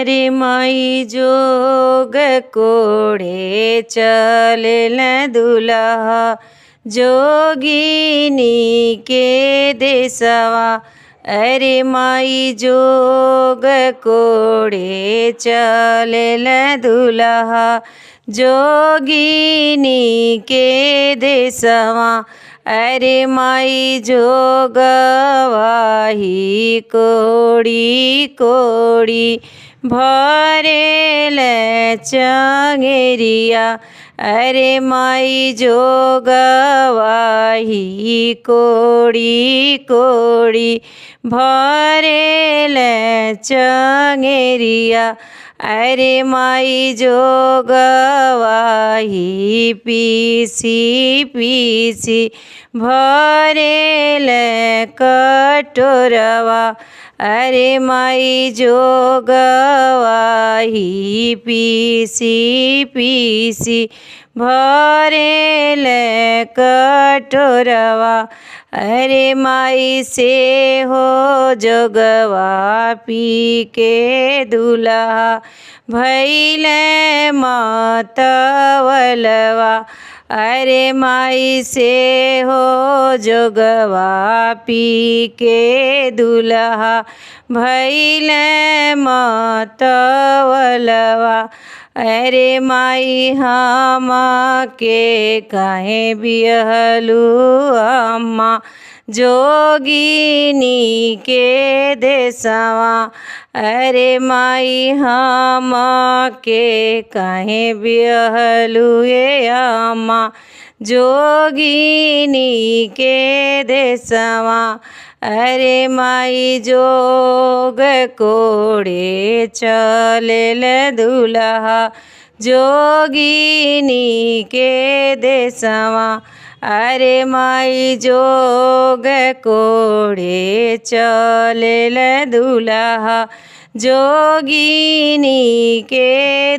अरे माई जोग कोड़े चलेल दुल्हा जोगिनी के देसवा। अरे माई जोग कोड़े चलेल दुल्हा जोगिनी के देसवा। अरे माई जोगवाही कोड़ी कोड़ी भरेल चंगेरिया। अरे माई जोगवाही कोड़ी कोड़ी भरेल चंगेरिया। अरे माई जोगवाही पीसी पीसी भरेल कटोरवा। अरे माई जोगवाही पीसी पीसी भरेल कटोरवा। अरे माई से हो जोगवा पी के दुल्हा भैल मतवलवा। अरे माई से हो जोगवा पी के दुल्हा भैल मतवलवा। अरे माई हम के काहे बिहलू अम्मा जोगिनी के देसवा। अरे माई हम के काहे बिहलू ये अम्मा जोगिनी के देसवा। अरे माई जोग कोड़े चलेल दुल्हा जोगिनी के देसवा। अरे माई जोग कोड़े चलेल दुल्हा जोगिनी के